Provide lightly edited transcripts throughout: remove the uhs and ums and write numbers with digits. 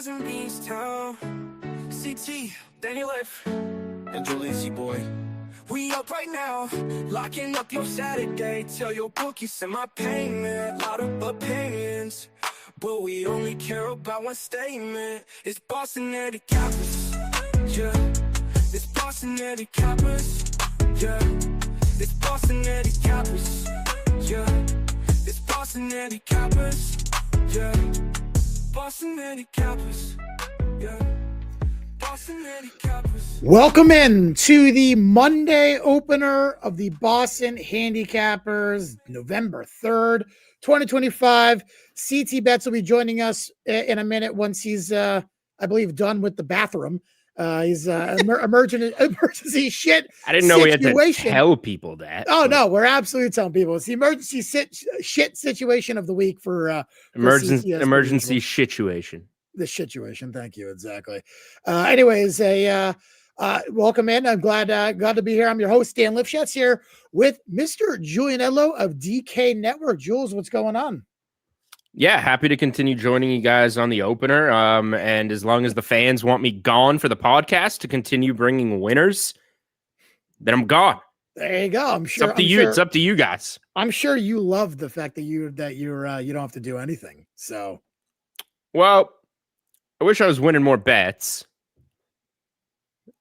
in Beanstown. CT, Danny Liff, and Julisi boy. We up right now, locking up your Saturday. Tell your bookie send my payment. Lot of opinions, but we only care about one statement. It's Boston Eddie Cappers, yeah. It's Boston Eddie Cappers, yeah. It's Boston Eddie Cappers, yeah. It's Boston Eddie Cappers, yeah. Boston Eddie Cappers, yeah. Boston Eddie Cappers. Welcome in to the Monday opener of the Boston Handicappers, November 3rd, 2025. CT Betts will be joining us in a minute once he's, I believe, done with the bathroom. He's emergency shit. I didn't know we had to tell people that. Oh, no, we're absolutely telling people. It's the emergency shit situation of the week for emergency situation. The situation. Thank you. Exactly. Anyways, welcome in. I'm glad to be here. I'm your host, Dan Lifshitz, here with Mr. Julian Edlow of DK Network. Jules, what's going on? Yeah, happy to continue joining you guys on the opener. And as long as the fans want me gone for the podcast to continue bringing winners, then I'm gone. There you go. I'm sure. It's up to you. It's up to you guys. I'm sure you love the fact that you don't have to do anything. So, well, I wish I was winning more bets.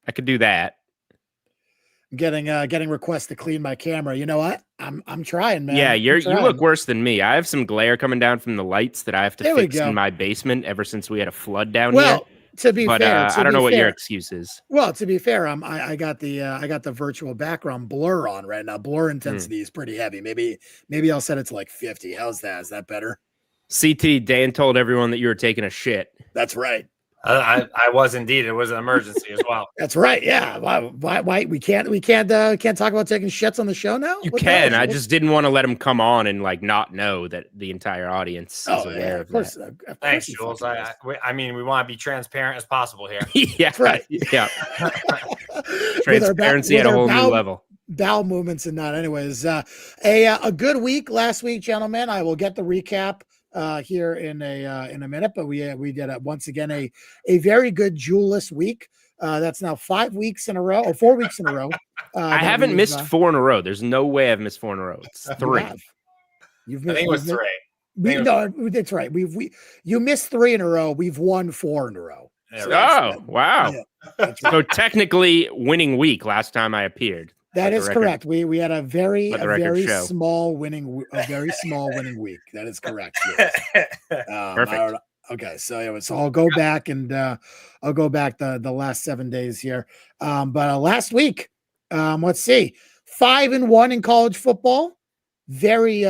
I could do that. Getting requests to clean my camera. You know what? I'm trying, man. Yeah, you look worse than me. I have some glare coming down from the lights that I have to fix in my basement ever since we had a flood down here. To be fair, I don't know what your excuse is. Well, to be fair, I got the virtual background blur on right now. Blur intensity is pretty heavy. Maybe I'll set it to like 50. How's that? Is that better? CT, Dan told everyone that you were taking a shit. That's right. I was indeed. It was an emergency as well. That's right. Yeah. Why we can't talk about taking shits on the show now? You can. I just didn't want to let him come on and like not know that the entire audience is aware of course, that. Thanks, Jules. I mean, we want to be transparent as possible here. Yeah. That's right. Yeah. Transparency at a whole new level. Bowel movements and not. Anyways, a good week last week, gentlemen. I will get the recap here in a minute, but we did once again a very good Jewelist week. That's now 5 weeks in a row or 4 weeks in a row. I haven't missed 4 in a row. There's no way I've missed 4 in a row. It's 3. You've missed, I think it was 3. No, that's right. You missed 3 in a row. We've won 4 in a row. Yeah, wow. Yeah, right. So technically winning week last time I appeared. That is correct. We had a very small winning week. That is correct. Perfect. Okay, so I'll go back and I'll go back the last 7 days here. But last week, let's see, 5-1 in college football. Very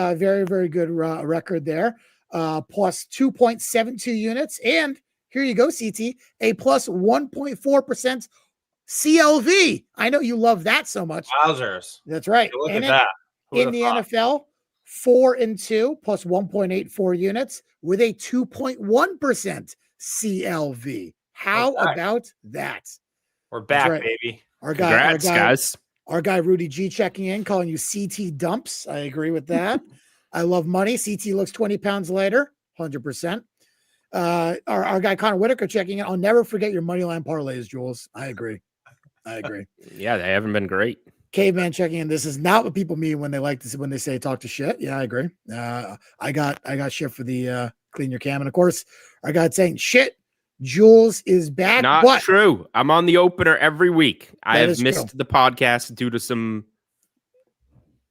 good record there. Plus 2.72 units, and here you go, CT, a plus 1.4%. CLV. I know you love that so much. Wowzers. That's right. Look at that. In the NFL, 4-2 plus 1.84 units with a 2.1% CLV. How about that? We're back, baby. Congrats, guys. Our guy Rudy G checking in, calling you CT dumps. I agree with that. I love money. CT looks 20 pounds lighter, 100%. Our guy Connor Whitaker checking in. I'll never forget your money line parlays, Jules. I agree. Yeah, they haven't been great. Caveman checking in. This is not what people mean when they say talk to shit. Yeah, I agree. I got shit for the clean your cam, and of course, our guy saying shit. Jules is back. Not true. I'm on the opener every week. I have missed the podcast due to some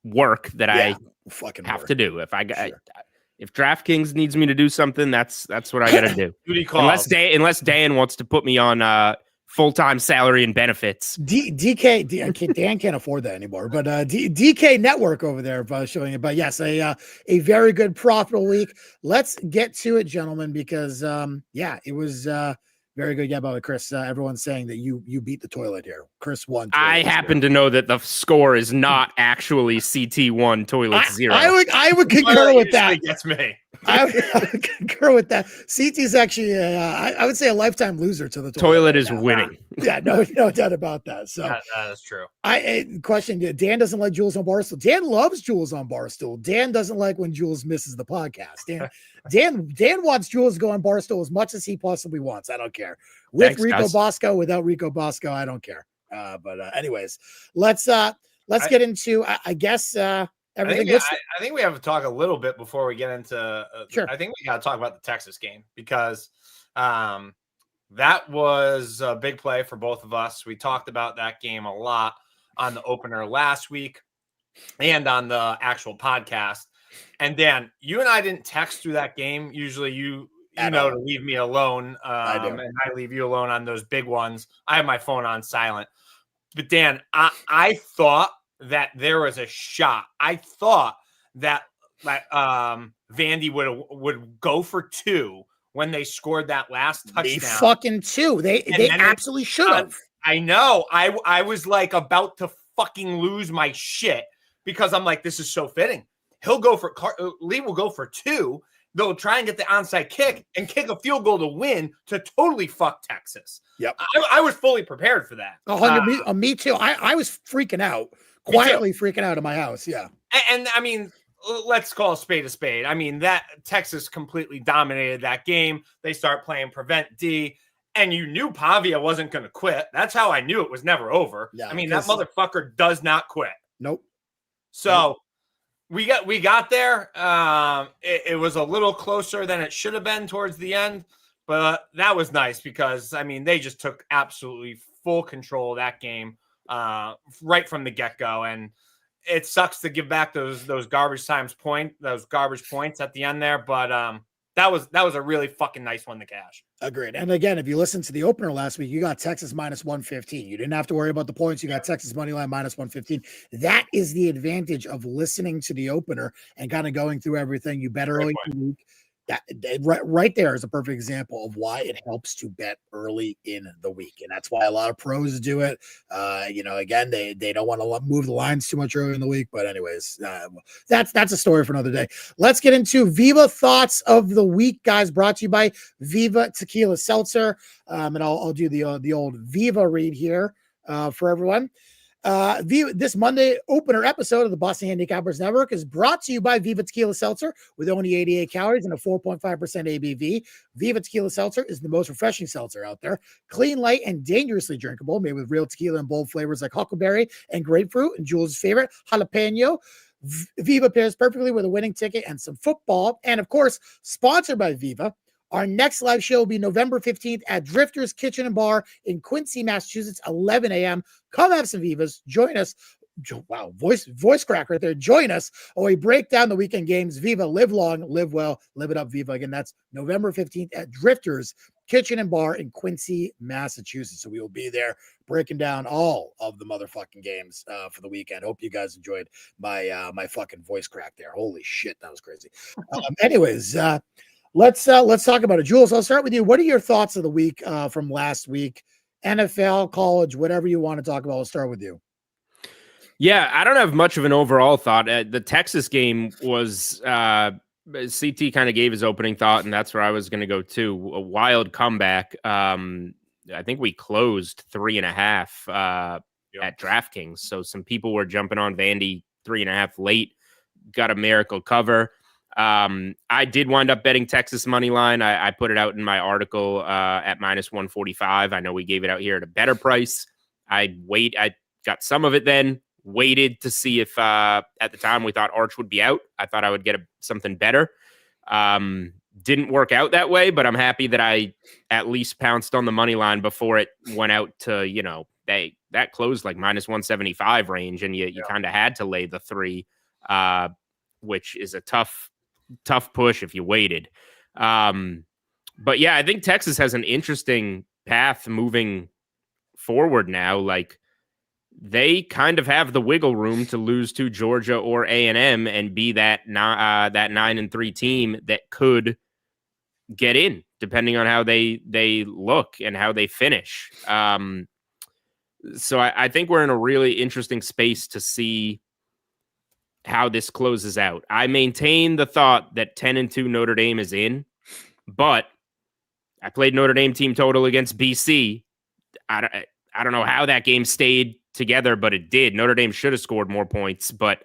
work that I have to do. If DraftKings needs me to do something, that's what I got to do. Unless Dan wants to put me on full-time salary and benefits. Dan can't afford that anymore. But DK Network over there showing it. But yes, a very good profitable week. Let's get to it, gentlemen, because it was very good. Yeah, by the way, Chris, everyone's saying that you beat the toilet here. Chris won. I happen to know that the score is not actually CT1 toilet 0. I would concur with that. Gets me. I would concur with that. CT's actually, I would say, a lifetime loser to the toilet is winning. Yeah, no doubt about that. So that is true. Question: Dan doesn't like Jules on Barstool. Dan loves Jules on Barstool. Dan doesn't like when Jules misses the podcast. Dan wants Jules to go on Barstool as much as he possibly wants. I don't care. With Thanks, Rico guys. Bosco, without Rico Bosco, I don't care. But anyways, let's get into, I guess. Everything. I think we have to talk a little bit before we get into. Sure. I think we got to talk about the Texas game because that was a big play for both of us. We talked about that game a lot on the opener last week and on the actual podcast. And Dan, you and I didn't text through that game. Usually, you know to leave me alone, and I leave you alone on those big ones. I have my phone on silent. But Dan, I thought that there was a shot. I thought that Vandy would go for 2 when they scored that last touchdown. They fucking 2. They absolutely should have. I know. I was like about to fucking lose my shit because I'm like, this is so fitting. He'll go for Lee will go for 2. They'll try and get the onside kick and kick a field goal to win to totally fuck Texas. Yep. I was fully prepared for that. 100. Me too. I was freaking out. Quietly freaking out of my house. Yeah. And I mean, let's call a spade a spade. I mean, that Texas completely dominated that game. They start playing prevent D, and you knew Pavia wasn't going to quit. That's how I knew it was never over. Yeah, I mean, that motherfucker does not quit. Nope. So we got there. It was a little closer than it should have been towards the end, but that was nice because, I mean, they just took absolutely full control of that game. Right from the get-go, and it sucks to give back those garbage points at the end there, but that was a really fucking nice one to cash. Agreed. And again, if you listen to the opener last week, you got Texas minus 115. You didn't have to worry about the points. You got Texas money line minus 115. That is the advantage of listening to the opener and kind of going through everything. You bet early in the week. That right there is a perfect example of why it helps to bet early in the week, and that's why a lot of pros do it. Again, they don't want to move the lines too much early in the week, but anyways, that's a story for another day. Let's get into VIVA thoughts of the week, guys. Brought to you by VIVA Tequila Seltzer, and I'll do the old VIVA read here for everyone. This Monday opener episode of the Boston Handicappers Network is brought to you by VIVA Tequila Seltzer with only 88 calories and a 4.5% ABV. VIVA Tequila Seltzer is the most refreshing seltzer out there. Clean, light, and dangerously drinkable, made with real tequila and bold flavors like huckleberry and grapefruit and Jules' favorite, jalapeno. VIVA pairs perfectly with a winning ticket and some football. And of course, sponsored by VIVA. Our next live show will be November 15th at Drifter's Kitchen and Bar in Quincy, Massachusetts, 11 a.m. Come have some Vivas. Join us. Wow, voice crack right there. Join us while we break down the weekend games. Viva, live long, live well, live it up, Viva. Again, that's November 15th at Drifter's Kitchen and Bar in Quincy, Massachusetts. So we will be there breaking down all of the motherfucking games for the weekend. Hope you guys enjoyed my fucking voice crack there. Holy shit, that was crazy. Anyways, Let's talk about it. Jules, I'll start with you. What are your thoughts of the week from last week? NFL, college, whatever you want to talk about. I'll start with you. Yeah, I don't have much of an overall thought. The Texas game was CT kind of gave his opening thought, and that's where I was going to go too. A wild comeback. I think we closed 3.5 at DraftKings. So some people were jumping on Vandy 3.5 late, got a miracle cover. I did wind up betting Texas money line. I put it out in my article at minus 145. I know we gave it out here at a better price. I got some of it then, waited to see if at the time we thought Arch would be out. I thought I would get something better. Didn't work out that way, but I'm happy that I at least pounced on the money line before it went out to, that closed like minus 175 range, and you kind of had to lay the 3, which is a tough push if you waited. But yeah, I think Texas has an interesting path moving forward now. Like, they kind of have the wiggle room to lose to Georgia or A&M and be that 9-3 team that could get in, depending on how they look and how they finish. So I think we're in a really interesting space to see how this closes out. I maintain the thought that 10-2 Notre Dame is in, but I played Notre Dame team total against BC. I don't know how that game stayed together, but it did. Notre Dame should have scored more points, but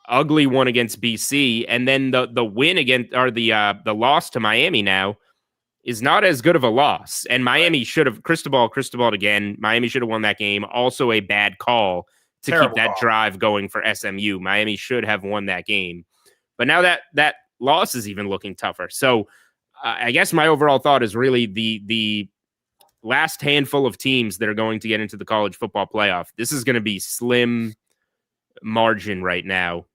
ugly one against BC, and then the win against, or the loss to Miami now is not as good of a loss. And Miami should have Cristobal again. Miami should have won that game. Also a bad call to keep that drive going for SMU. Miami should have won that game, but now that loss is even looking tougher. So I guess my overall thought is really the last handful of teams that are going to get into the college football playoff. This is going to be slim margin right now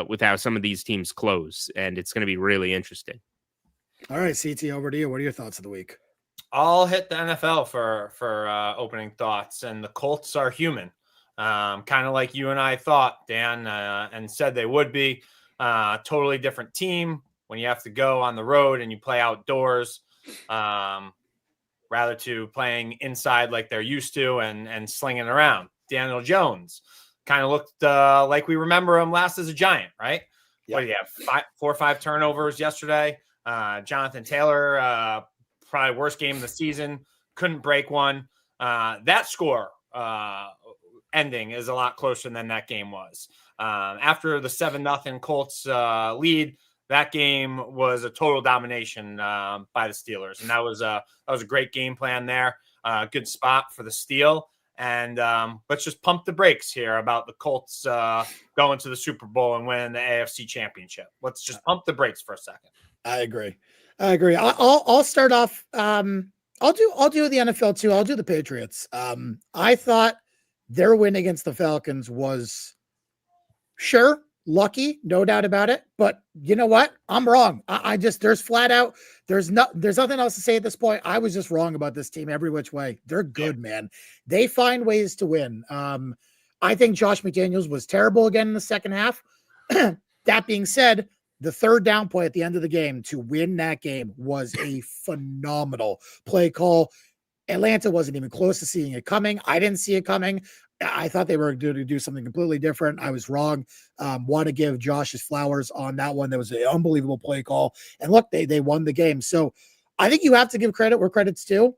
with how some of these teams close, and it's going to be really interesting. All right, CT, over to you. What are your thoughts of the week? I'll hit the NFL for opening thoughts, and the Colts are human, kind of like you and I thought, Dan, and said they would be. Totally different team when you have to go on the road and you play outdoors, rather to playing inside like they're used to and slinging around. Daniel Jones kind of looked like we remember him last as a Giant, right? Yep. What do you have? 4 or 5 turnovers yesterday. Jonathan Taylor, probably worst game of the season. Couldn't break one. That score ending is a lot closer than that game was. After the 7-0 Colts lead, that game was a total domination by the Steelers, and that was a great game plan there. Good spot for the steal. And let's just pump the brakes here about the Colts going to the Super Bowl and winning the AFC Championship. Let's just pump the brakes for a second. I agree. I'll start off. I'll do the NFL too. I'll do the Patriots. I thought their win against the Falcons was sure lucky, no doubt about it. But you know what? I'm wrong. I just, there's flat out, there's nothing else to say at this point. I was just wrong about this team every which way. They're good, man. They find ways to win. I think Josh McDaniels was terrible again in the second half. That being said, the third down play at the end of the game to win that game was a phenomenal play call. Atlanta wasn't even close to seeing it coming. I didn't see it coming. I thought they were going to do something completely different. I was wrong. Want to give Josh his flowers on that one. That was an unbelievable play call. And look, they won the game. So I think you have to give credit where credit's due.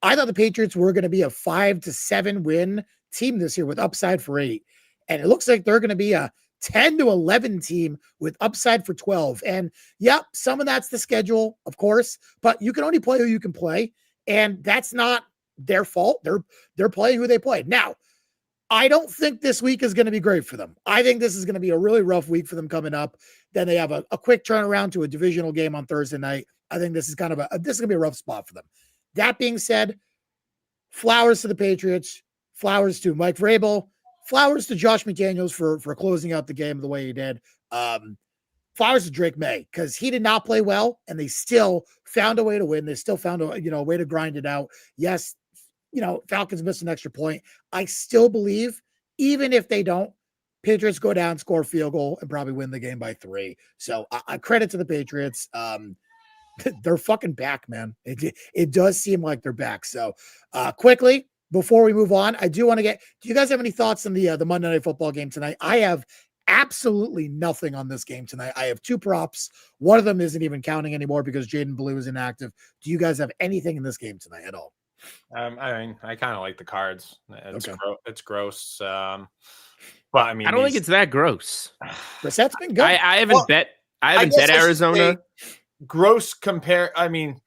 I thought the Patriots were going to be a 5-7 win team this year with upside for 8. And it looks like they're going to be a 10-11 team with upside for 12. And yep, some of that's the schedule, of course, but you can only play who you can play. And that's not their fault. They're playing who they play. Now, I don't think this week is going to be great for them. I think this is going to be a really rough week for them coming up. Then they have a quick turnaround to a divisional game on Thursday night. I think this is going to be a rough spot for them. That being said, flowers to the Patriots, flowers to Mike Vrabel, flowers to Josh McDaniels for closing out the game the way he did. Flowers to Drake May, because he did not play well, and they still found a way to win. They still found a way to grind it out. Yes, Falcons missed an extra point. I still believe, even if they don't, Patriots go down, score a field goal, and probably win the game by 3. So I credit to the Patriots. They're fucking back, man. It does seem like they're back. So quickly, before we move on, I do want to do you guys have any thoughts on the Monday Night Football game tonight? I have absolutely nothing on this game tonight. I have 2 props. One of them isn't even counting anymore because Jaden Blue is inactive. Do you guys have anything in this game tonight at all? I mean, I kind of like the cards. It's gross. But I mean, I don't think it's that gross. Brissett's been good. I haven't bet Arizona. Gross compare. I mean,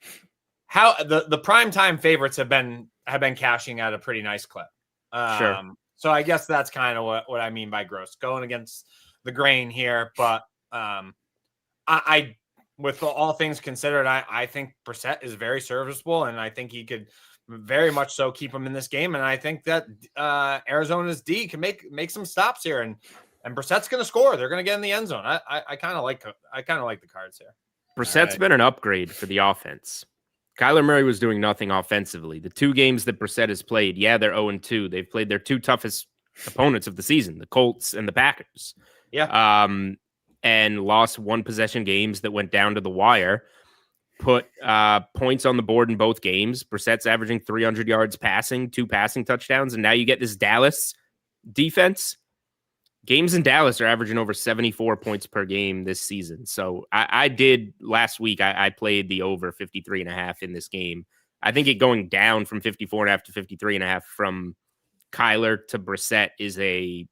how the primetime favorites have been cashing at a pretty nice clip. Sure. So I guess that's kind of what I mean by gross, going against the grain here. But I with all things considered, I think Brissett is very serviceable, and I think he could very much so keep him in this game. And I think that Arizona's D can make some stops here, and Brissett's going to score. They're going to get in the end zone. I kind of like the cards here. Brissett's been an upgrade for the offense. Kyler Murray was doing nothing offensively. The 2 games that Brissett has played, they're 0-2. They've played their 2 toughest opponents of the season, the Colts and the Packers. Yeah. And lost 1 possession games that went down to the wire. Put points on the board in both games. Brissett's averaging 300 yards passing, 2 passing touchdowns, and now you get this Dallas defense. games in Dallas are averaging over 74 points per game this season. So I did last week. I played the over 53.5 in this game. I think it going down from 54.5 to 53.5 from Kyler to Brissett is an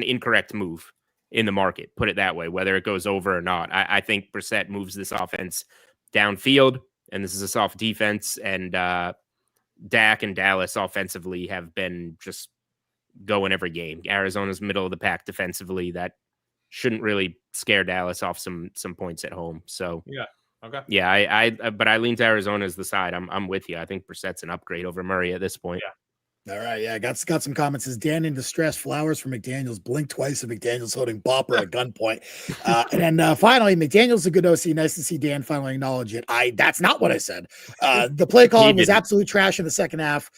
incorrect move in the market. Put it that way, whether it goes over or not. I think Brissett moves this offense downfield, and this is a soft defense. And Dak and Dallas offensively have been just going every game. Arizona's middle of the pack defensively. That shouldn't really scare Dallas off some points at home. So yeah, okay, yeah, but I lean to Arizona as the side. I'm with you. I think Brissett's an upgrade over Murray at this point. Yeah. All right, yeah, got some comments. Says Dan in distress, flowers for McDaniels, blink twice at McDaniels holding Bopper at gunpoint. And then finally, McDaniels a good OC. Nice to see Dan finally acknowledge it. That's not what I said. The play calling was absolute trash in the second half.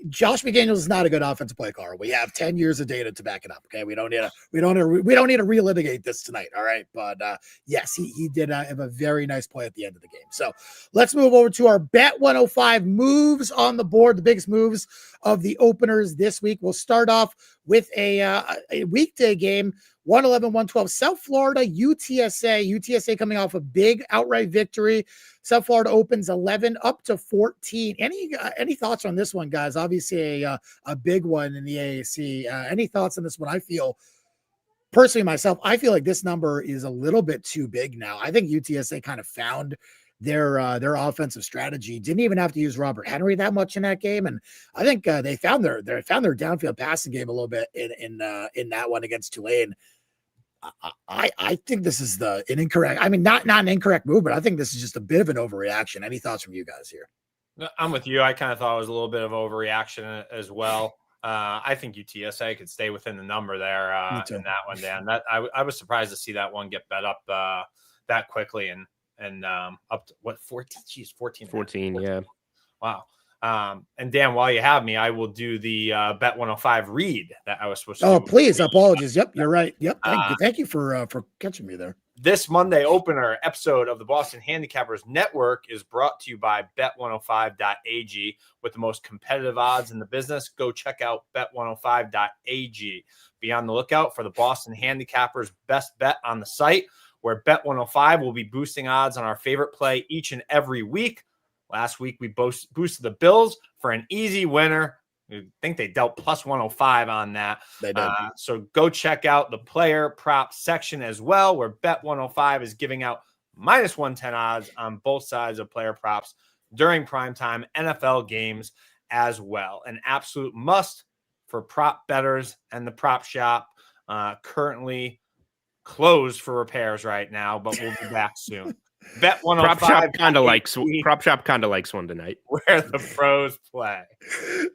Josh McDaniels is not a good offensive play caller. We have 10 years of data to back it up. Okay, we don't need to relitigate this tonight. All right, but yes, he did have a very nice play at the end of the game. So let's move over to our Bet 105 moves on the board. The biggest moves of the openers this week. We'll start off with a weekday game. 111-112 South Florida UTSA coming off a big outright victory. South Florida opens 11 up to 14. Any thoughts on this one, guys? Obviously a big one in the AAC. Any thoughts on this one? I feel personally myself, I feel like this number is a little bit too big now. I think UTSA kind of found their offensive strategy. Didn't even have to use Robert Henry that much in that game, and I think they found their downfield passing game a little bit in that one against Tulane. I think this is an incorrect. I mean, not an incorrect move, but I think this is just a bit of an overreaction. Any thoughts from you guys here? I'm with you. I kind of thought it was a little bit of overreaction as well. I think UTSA could stay within the number there in that one, Dan. That I was surprised to see that one get bet up that quickly and up to what 14? Geez, 14. Yeah. Wow. And Dan, while you have me, I will do the Bet 105 read that I was supposed to. Oh, please, apologies. Yep, you're right. Yep, thank you for catching me there. This Monday opener episode of the Boston Handicappers Network is brought to you by Bet105.ag. With the most competitive odds in the business, go check out Bet105.ag. Be on the lookout for the Boston Handicappers best bet on the site, where Bet105 will be boosting odds on our favorite play each and every week. Last week, we boosted the Bills for an easy winner. I think they dealt plus 105 on that. They did. So go check out the player prop section as well, where Bet 105 is giving out minus 110 odds on both sides of player props during primetime NFL games as well. An absolute must for prop bettors and the prop shop. Currently closed for repairs right now, but we'll be back soon. Bet 105. Prop shop kind of likes one tonight. Where the pros play.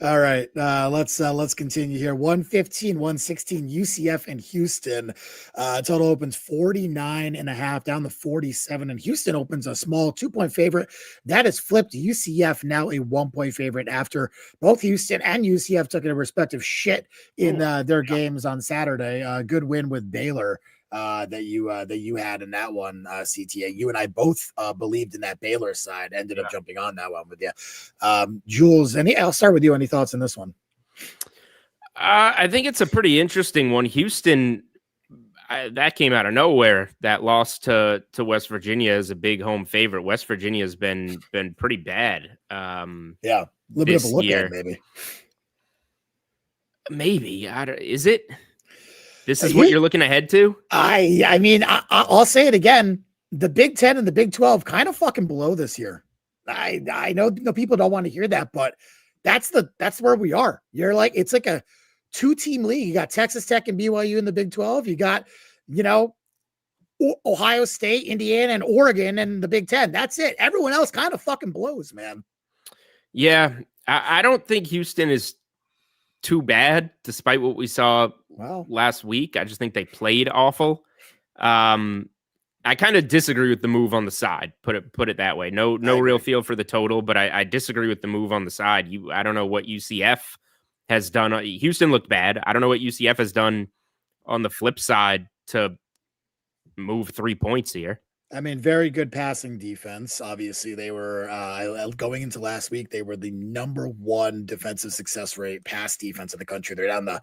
All right, let's continue here. 115, 116 UCF and Houston. Total opens 49.5 down to 47, and Houston opens a small 2-point favorite. That is flipped to UCF now a 1-point favorite after both Houston and UCF took a respective shit in their games on Saturday. Good win with Baylor. That you had in that one, CTA. You and I both believed in that Baylor side. Ended up jumping on that one with you, Jules. I'll start with you. Any thoughts on this one? I think it's a pretty interesting one. Houston, that came out of nowhere. That loss to West Virginia is a big home favorite. West Virginia has been pretty bad. A little bit of a look at it, maybe. Is it? This is what you're looking ahead to? I mean, I'll say it again. The Big 10 and the Big 12 kind of fucking blow this year. I know people don't want to hear that, but that's where we are. You're like, it's like a 2-team league. You got Texas Tech and BYU in the Big 12. You got, Ohio State, Indiana, and Oregon and the Big 10. That's it. Everyone else kind of fucking blows, man. Yeah. I don't think Houston is too bad, despite what we saw last week. I just think they played awful. I kind of disagree with the move on the side. Put it that way. No real feel for the total, but I disagree with the move on the side. I don't know what UCF has done. Houston looked bad. I don't know what UCF has done on the flip side to move 3 points here. I mean, very good passing defense. Obviously, they were going into last week. They were the number 1 defensive success rate pass defense in the country. They're down the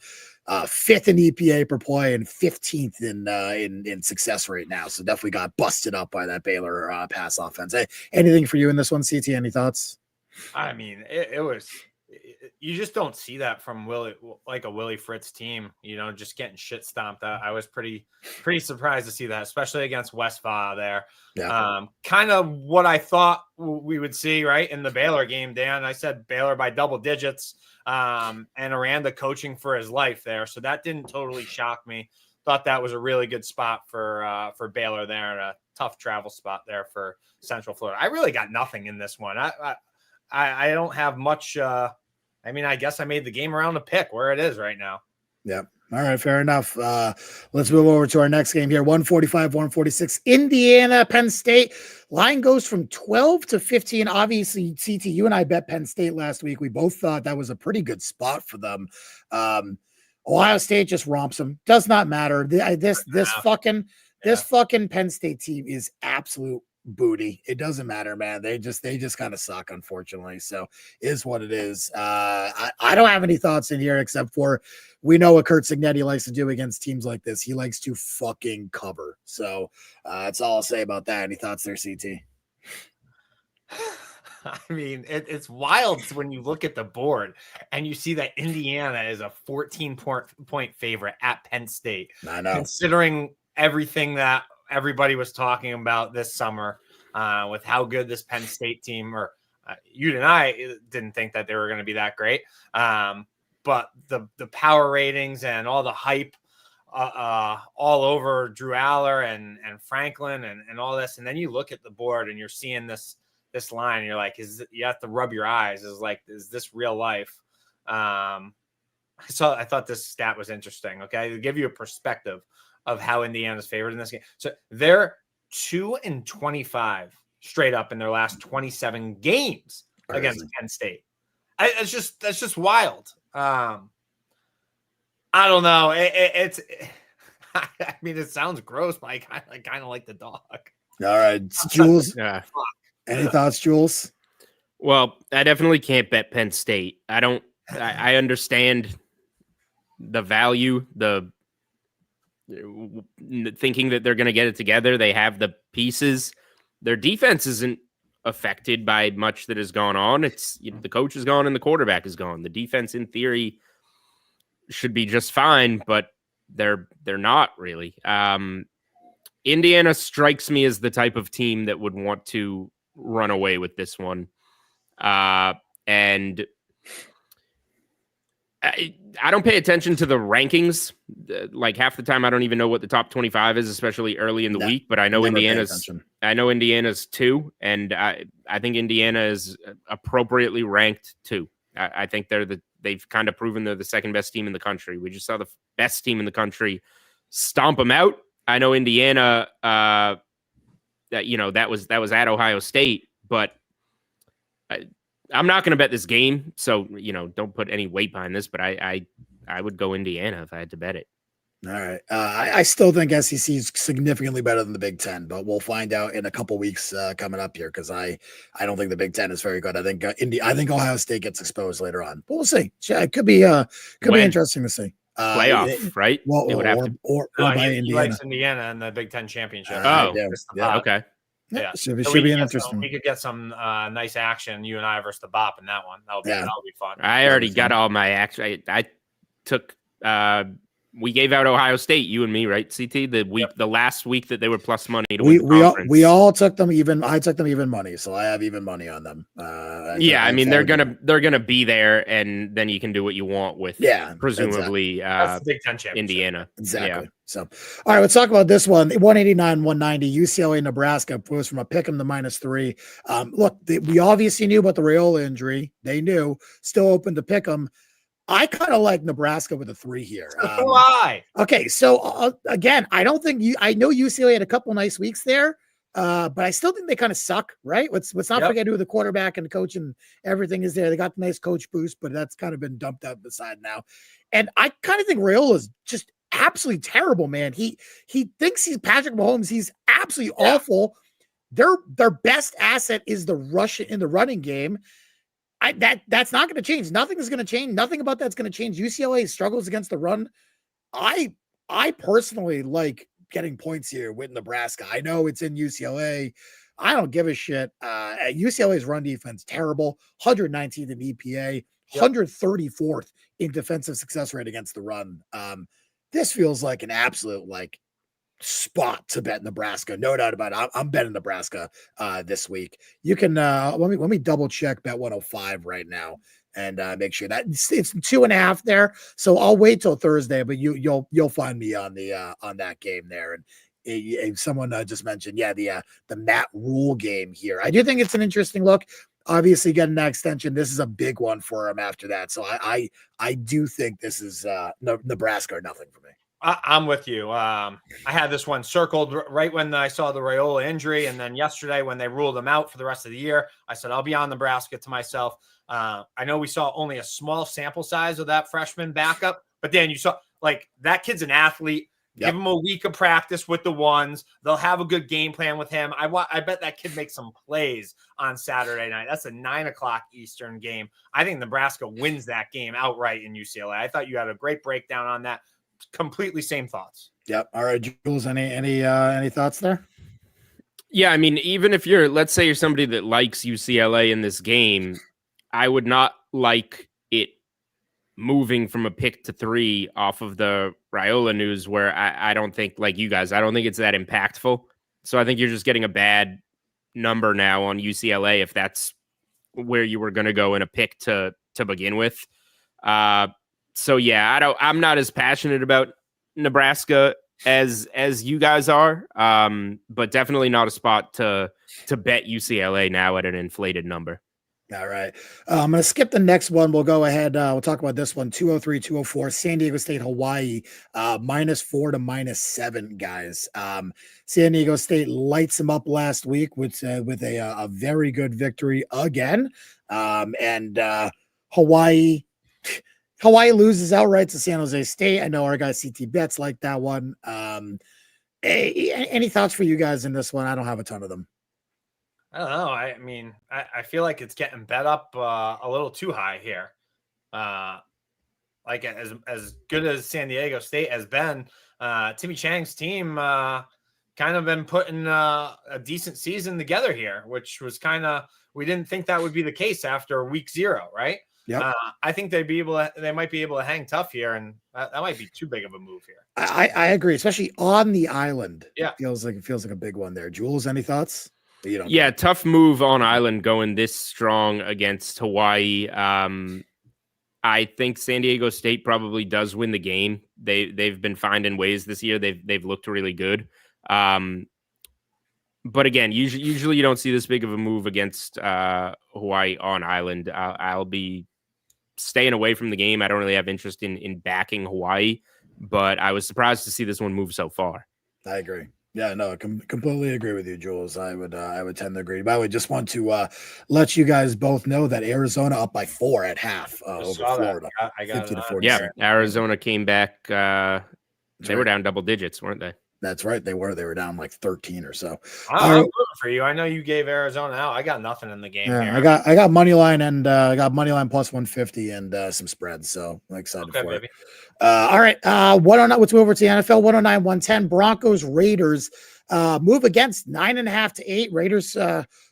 5th in EPA per play and 15th in success rate now. So definitely got busted up by that Baylor pass offense. Hey, anything for you in this one, CT? Any thoughts? I mean, it was. You just don't see that from a Willie Fritz team, just getting shit stomped. I was pretty surprised to see that, especially against Westphal there. Yeah. Kind of what I thought we would see, right, in the Baylor game, Dan. I said Baylor by double digits, and Aranda coaching for his life there. So that didn't totally shock me. Thought that was a really good spot for Baylor there, and a tough travel spot there for Central Florida. I really got nothing in this one. I don't have much. I mean, I guess I made the game around a pick where it is right now. Yeah. All right. Fair enough. Let's move over to our next game here. 145, 146, Indiana, Penn State. Line goes from 12 to 15. Obviously, CT, you and I bet Penn State last week. We both thought that was a pretty good spot for them. Ohio State just romps them. Does not matter. This fucking Penn State team is absolute booty. It doesn't matter, man. They just kind of suck, unfortunately. So is what it is. I don't have any thoughts in here except for we know what Kurt Cignetti likes to do against teams like this. He likes to fucking cover. So that's all I'll say about that. Any thoughts there, CT? I mean, it's wild when you look at the board and you see that Indiana is a 14-point favorite at Penn State. I know. Considering everything that everybody was talking about this summer with how good this Penn State team, or you and I didn't think that they were going to be that great. But the power ratings and all the hype all over Drew Aller and Franklin and all this. And then you look at the board and you're seeing this line and you're like, you have to rub your eyes. Is this real life? I thought this stat was interesting. Okay. To give you a perspective of how Indiana's favored in this game. So they're 2-25 straight up in their last 27 games against Penn State. That's just wild. I don't know. It's I mean, it sounds gross, but I kind of like the dog. All right, Jules. Any thoughts, Jules? Well, I definitely can't bet Penn State. I understand the value, the thinking that they're going to get it together. They have the pieces. Their defense isn't affected by much that has gone on. It's the coach is gone and the quarterback is gone. The defense, in theory, should be just fine, but they're not really. Indiana strikes me as the type of team that would want to run away with this one, and I don't pay attention to the rankings. Like half the time, I don't even know what the top 25 is, especially early in the week. But I know Indiana's 2, and I think Indiana is appropriately ranked 2. I think they've kind of proven they're the second best team in the country. We just saw the best team in the country stomp them out. I know Indiana, that was at Ohio State, but I'm not going to bet this game, so don't put any weight behind this. But I would go Indiana if I had to bet it. All right, I still think SEC is significantly better than the Big Ten, but we'll find out in a couple weeks coming up here because I don't think the Big Ten is very good. I think I think Ohio State gets exposed later on, but we'll see. It could be interesting to see. Playoff, right? Well, it would have to, or by he Indiana. likes Indiana in the Big Ten championship. Yeah, okay. Yeah, should be interesting. We could get some nice action, you and I versus the Bop in that one. That'll be fun. I already got all my action. I took. We gave out Ohio State, you and me, right? CT the last week that they were plus money. We all took them even. I took them even money, so I have even money on them. I mean they're gonna be there, and then you can do what you want with. Presumably that's the Big Ten championship. Indiana. Exactly. Yeah. So, all right, let's talk about this one. 189, 190, UCLA, Nebraska goes from a pick 'em to -3. Look, we obviously knew about the Raiola injury. They knew. Still open to pick 'em. I kind of like Nebraska with a 3 here. Why? Okay, so again, I don't think I know UCLA had a couple nice weeks there, but I still think they kind of suck, right? Let's not forget who the quarterback and the coach and everything is there. They got the nice coach boost, but that's kind of been dumped out beside now. And I kind of think Raiola is just absolutely terrible, man. He thinks he's Patrick Mahomes. He's absolutely awful. Their best asset is the rush in the running game. That's not going to change. Nothing is going to change. Nothing about that's going to change. UCLA struggles against the run. I personally like getting points here with Nebraska. I know it's in UCLA. I don't give a shit. UCLA's run defense, terrible. 119th in EPA, 134th in defensive success rate against the run. This feels like an absolute spot to bet Nebraska. No doubt about it. I'm betting Nebraska this week. You can let me double check bet 105 right now and make sure that it's 2.5 there. So I'll wait till Thursday, but you'll find me on the on that game there. And someone just mentioned, the Matt Rule game here. I do think it's an interesting look. Obviously, getting that extension, this is a big one for him after that. So I do think this is Nebraska or nothing for me. I'm with you. I had this one circled right when I saw the Raiola injury. And then yesterday when they ruled him out for the rest of the year, I said, I'll be on Nebraska to myself. I know we saw only a small sample size of that freshman backup, but then you saw that kid's an athlete. Give him a week of practice with the ones. They'll have a good game plan with him. I bet that kid makes some plays on Saturday night. That's a 9:00 Eastern game. I think Nebraska wins that game outright in UCLA. I thought you had a great breakdown on that. Completely same thoughts. Yep. All right, Jules, any thoughts there? Yeah, I mean, even if let's say you're somebody that likes UCLA in this game, I would not like it moving from a pick to 3 off of the Raiola news, where I don't think, like you guys, I don't think it's that impactful. So I think you're just getting a bad number now on UCLA if that's where you were going to go in a pick to begin with. So yeah, I'm not as passionate about Nebraska as you guys are, but definitely not a spot to bet UCLA now at an inflated number. All right. I'm going to skip the next one. We'll go ahead. We'll talk about this one. 203, 204, San Diego State, Hawaii, -4 to -7, guys. San Diego State lights them up last week with a very good victory again. And Hawaii loses outright to San Jose State. I know our guy CT Bets like that one. Any thoughts for you guys in this one? I don't have a ton of them. I don't know. I mean, I feel like it's getting bet up a little too high here. Like as good as San Diego State has been, Timmy Chang's team kind of been putting a decent season together here, which was we didn't think that would be the case after week 0, right? Yeah, I think they might be able to hang tough here, and that might be too big of a move here. I agree, especially on the island. Yeah, it feels like a big one there. Jules, any thoughts? Yeah, tough move on island going this strong against Hawaii. I think San Diego State probably does win the game. They've been finding ways this year. They've looked really good. But again, usually you don't see this big of a move against Hawaii on island. I'll be staying away from the game. I don't really have interest in backing Hawaii, but I was surprised to see this one move so far. I agree. Yeah, no, completely agree with you, Jules. I would tend to agree. But I would just want to let you guys both know that Arizona up by 4 at half over Florida. I got 50 to 40. Yeah, Arizona came back. They were down double digits, weren't they? That's right. They were down like 13 or so. I'm rooting for you. I know you gave Arizona out. I got nothing in the game here. I got money line and I got money line plus 150 and some spreads. So I'm excited for it. All right. 109. Let's move over to the NFL. 109, 110. Broncos, Raiders move against 9.5 to 8. Raiders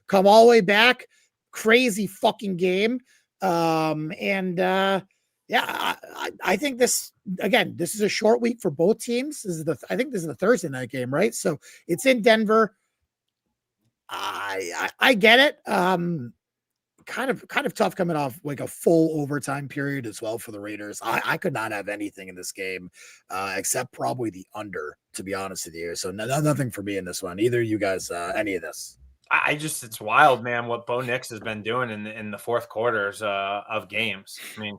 come all the way back. Crazy fucking game. Yeah, I think this is a short week for both teams. I think this is the Thursday night game, right? So it's in Denver. I get it. Kind of tough coming off like a full overtime period as well for the Raiders. I could not have anything in this game except probably the under, to be honest with you. So nothing for me in this one. Either you guys, any of this. It's wild, man, what Bo Nix has been doing in the fourth quarters of games. I mean,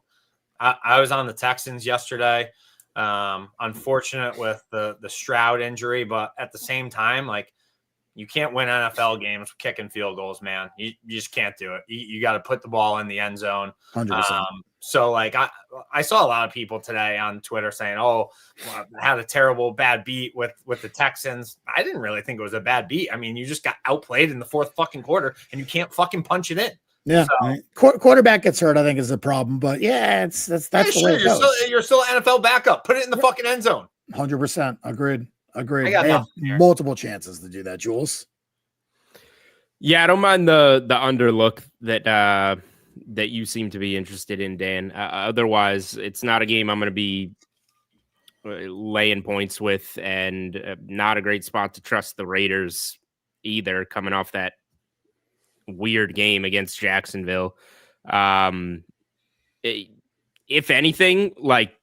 I was on the Texans yesterday. Unfortunate with the Stroud injury, but at the same time, like You can't win NFL games kicking field goals, man. You just can't do it. You got to put the ball in the end zone. 100%. So like I saw a lot of people today on Twitter saying, "Oh, well, I had a terrible bad beat with the Texans." I didn't really think it was a bad beat. I mean, you just got outplayed in the fourth fucking quarter, and you can't fucking punch it in. Yeah, so, quarterback gets hurt, I think, is a problem. But yeah, that's the way it goes. You're still an NFL backup. Put it in the fucking end zone. 100%. Agreed. They have multiple chances to do that, Jules. Yeah, I don't mind the underlook that you seem to be interested in, Dan. Otherwise, it's not a game I'm going to be laying points with, and not a great spot to trust the Raiders either, coming off that weird game against Jacksonville. If anything, like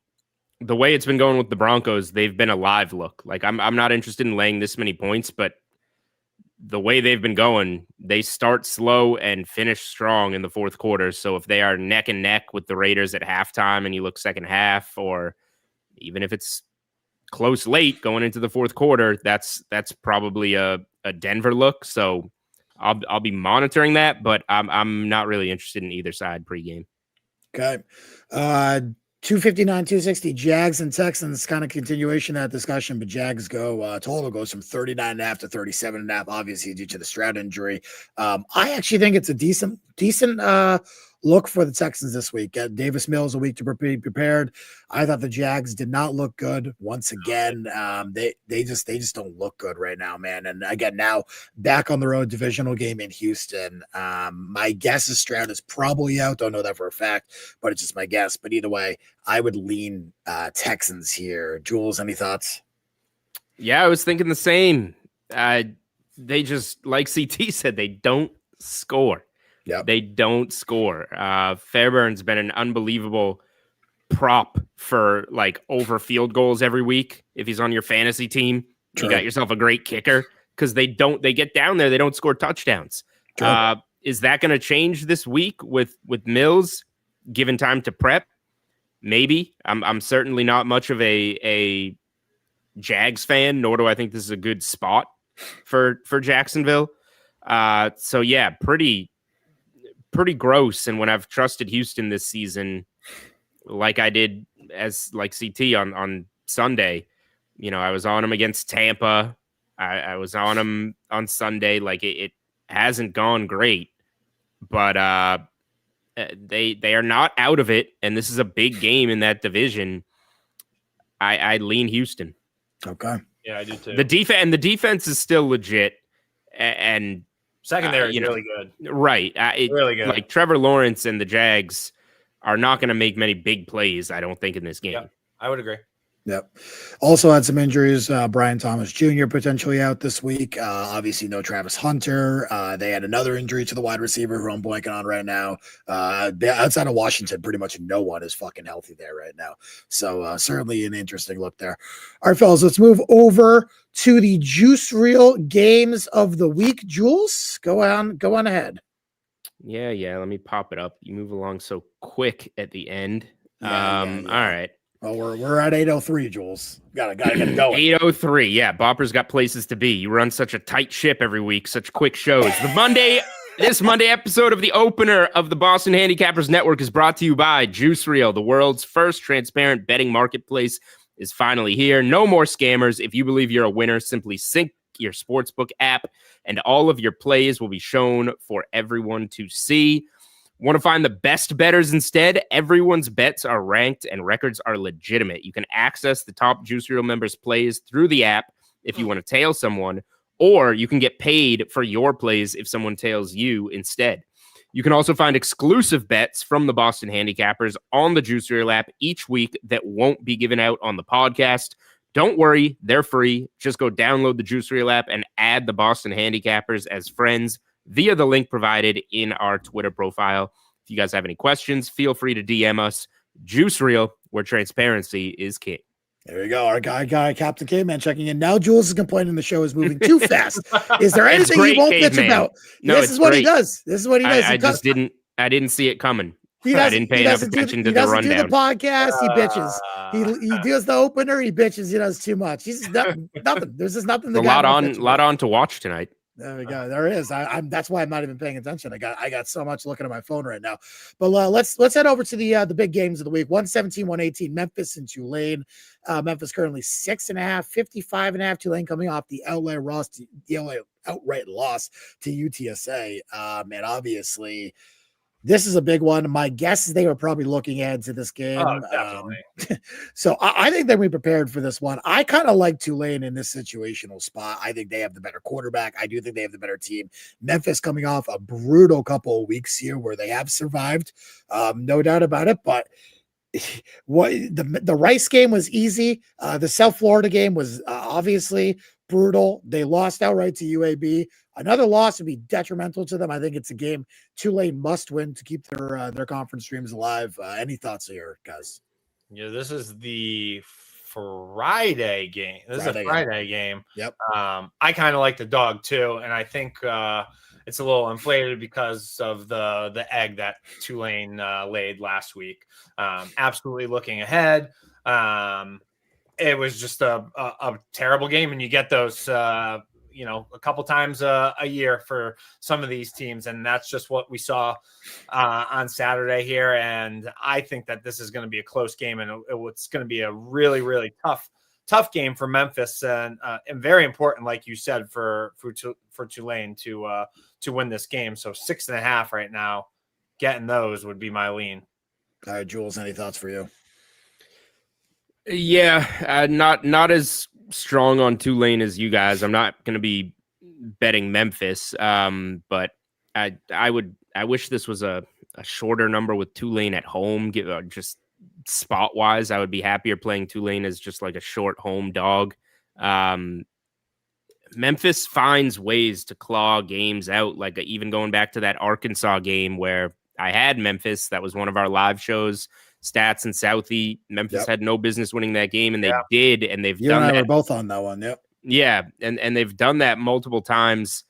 the way it's been going with the Broncos, they've been a live look. Like I'm not interested in laying this many points, but the way they've been going, they start slow and finish strong in the fourth quarter. So if they are neck and neck with the Raiders at halftime and you look second half, or even if it's close late going into the fourth quarter, that's probably a Denver look. So I'll be monitoring that, but I'm not really interested in either side pregame. Okay. 259, 260, Jags and Texans, kind of continuation of that discussion, but Jags total goes from 39.5 to 37.5, obviously due to the Stroud injury. I actually think it's a decent look for the Texans this week. Davis Mills a week to be prepared. I thought the Jags did not look good once again. They just don't look good right now, man. And again, now back on the road, divisional game in Houston. My guess is Stroud is probably out. Don't know that for a fact, but it's just my guess. But either way, I would lean Texans here. Jules, any thoughts? Yeah, I was thinking the same. They just, like CT said, they don't score. Yep. They don't score. Fairbairn's been an unbelievable prop for like over field goals every week. If he's on your fantasy team, True. You got yourself a great kicker, because they get down there. They don't score touchdowns. Is that going to change this week with Mills given time to prep? Maybe. I'm certainly not much of a Jags fan, nor do I think this is a good spot for Jacksonville. So yeah, pretty gross. And when I've trusted Houston this season, like I did as like CT on Sunday, I was on him against Tampa. I was on him on Sunday. Like it hasn't gone great, but they are not out of it. And this is a big game in that division. I lean Houston. Okay. Yeah, I do too. The defense is still legit, and secondary is really good. Right. Really good. Like Trevor Lawrence and the Jags are not going to make many big plays, I don't think, in this game. Yep, I would agree. Yep. Also had some injuries. Brian Thomas Jr. potentially out this week. Obviously, no Travis Hunter. They had another injury to the wide receiver who I'm blanking on right now. Outside of Washington, pretty much no one is fucking healthy there right now. So certainly an interesting look there. All right, fellas, let's move over to the Juice Reel games of the week. Jules, go on ahead. Yeah. Let me pop it up. You move along so quick at the end. Yeah. All right. Well, we're at 8:03, Jules. Gotta get it going. 8:03. Yeah, Bopper's got places to be. You run such a tight ship every week, such quick shows. This Monday episode of the opener of the Boston Handicappers Network is brought to you by Juice Reel, the world's first transparent betting marketplace, is finally here. No more scammers. If you believe you're a winner, simply sync your sportsbook app, and all of your plays will be shown for everyone to see. Want to find the best bettors instead? Everyone's bets are ranked and records are legitimate. You can access the top Juice Reel members' plays through the app if you want to tail someone, or you can get paid for your plays if someone tails you instead. You can also find exclusive bets from the Boston Handicappers on the Juice Reel app each week that won't be given out on the podcast. Don't worry, they're free. Just go download the Juice Reel app and add the Boston Handicappers as friends via the link provided in our Twitter profile. If you guys have any questions, feel free to DM us. Juice Reel, where transparency is king. There you go. Our guy, Captain Caveman, checking in. Now Jules is complaining the show is moving too fast. Is there anything great, he won't Caveman. bitch about? No, this is what he does. This is what he does. I didn't see it coming. I didn't pay enough attention to the rundown. He doesn't do the podcast. He bitches. He does the opener. He bitches. He does too much. He's nothing. There's just nothing. A lot on to watch tonight. There we go. There it is. I'm. That's why I'm not even paying attention. I got so much looking at my phone right now. But let's head over to the big games of the week. 117, 118. Memphis and Tulane. Memphis currently 6.5, 55.5. Tulane coming off the outright loss to UTSA. And obviously, this is a big one. My guess is they were probably looking ahead to this game. Oh, definitely. So I think they're be prepared for this one. I kind of like Tulane in this situational spot. I think they have the better quarterback. I do think they have the better team. Memphis coming off a brutal couple of weeks here where they have survived. No doubt about it. But what the Rice game was easy. The South Florida game was obviously brutal. They lost outright to UAB. Another loss would be detrimental to them. I think it's a game Tulane must win to keep their conference dreams alive. Any thoughts here, guys? Yeah, this is the Friday game. This is a Friday game. Yep. I kind of like the dog too, and I think it's a little inflated because of the egg that Tulane laid last week. Absolutely looking ahead. It was just a terrible game, and you get those a couple times a year for some of these teams, and that's just what we saw on Saturday here. And I think that this is going to be a close game, and it's going to be a really, really tough game for Memphis, and very important, like you said, for Tulane to win this game. So 6.5 right now, getting those would be my lean. All right, Jules, any thoughts for you? Yeah, not as strong on Tulane as you guys. I'm not going to be betting Memphis, but I wish this was a shorter number with Tulane at home. Just spot wise, I would be happier playing Tulane as just like a short home dog. Memphis finds ways to claw games out, like even going back to that Arkansas game where I had Memphis. That was one of our live shows. Stats and Southie. Memphis had no business winning that game, and they did, and they've done that. We're both on that one. Yep. Yeah, and they've done that multiple times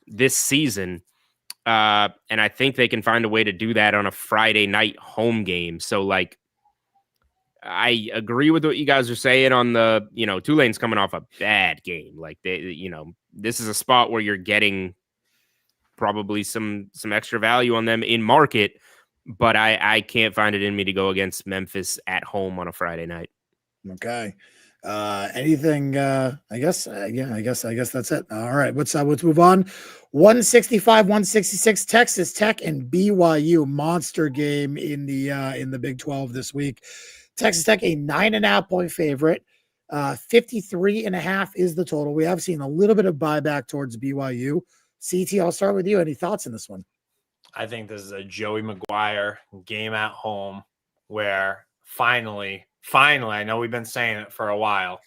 this season, and I think they can find a way to do that on a Friday night home game. So, like, I agree with what you guys are saying on the, Tulane's coming off a bad game. Like, this is a spot where you're getting probably some extra value on them in market. But I can't find it in me to go against Memphis at home on a Friday night. Okay. Anything? I guess that's it. All right. Let's move on. 165, 166. Texas Tech and BYU monster game in the Big 12 this week. Texas Tech a 9.5 point favorite. 53.5 is the total. We have seen a little bit of buyback towards BYU. CT, I'll start with you. Any thoughts in this one? I think this is a Joey McGuire game at home where finally, I know we've been saying it for a while.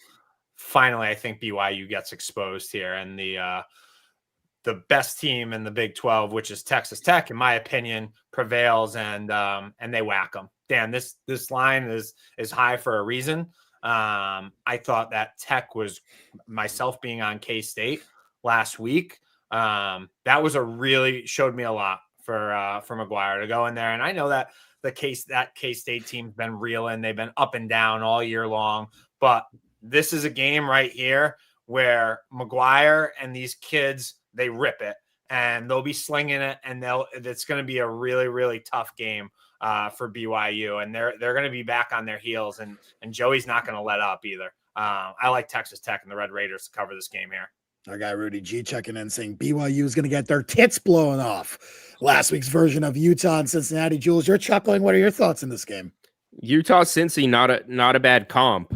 Finally, I think BYU gets exposed here, and the best team in the Big 12, which is Texas Tech, in my opinion, prevails, and they whack them. Dan, this line is high for a reason. I thought that Tech was, myself being on K-State last week, that was showed me a lot for McGuire to go in there. And I know that K-State team's been reeling. They've been up and down all year long. But this is a game right here where McGuire and these kids, they rip it. And they'll be slinging it. And it's going to be a really, really tough game for BYU. And they're going to be back on their heels. And Joey's not going to let up either. I like Texas Tech and the Red Raiders to cover this game here. Our guy Rudy G checking in saying BYU is going to get their tits blown off. Last week's version of Utah and Cincinnati. Jules, you're chuckling. What are your thoughts in this game? Utah Cincy, not a bad comp.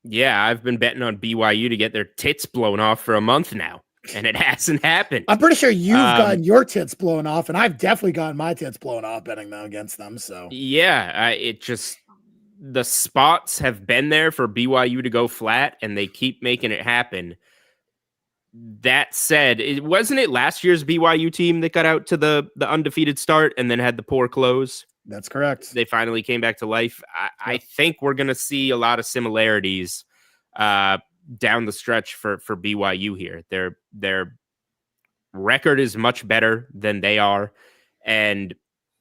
Yeah, I've been betting on BYU to get their tits blown off for a month now, and it hasn't happened. I'm pretty sure you've gotten your tits blown off, and I've definitely gotten my tits blown off betting them against them. So yeah, the spots have been there for BYU to go flat, and they keep making it happen. That said, wasn't it last year's BYU team that got out to the undefeated start and then had the poor close? That's correct. They finally came back to life. I think we're going to see a lot of similarities down the stretch for BYU here. Their record is much better than they are. And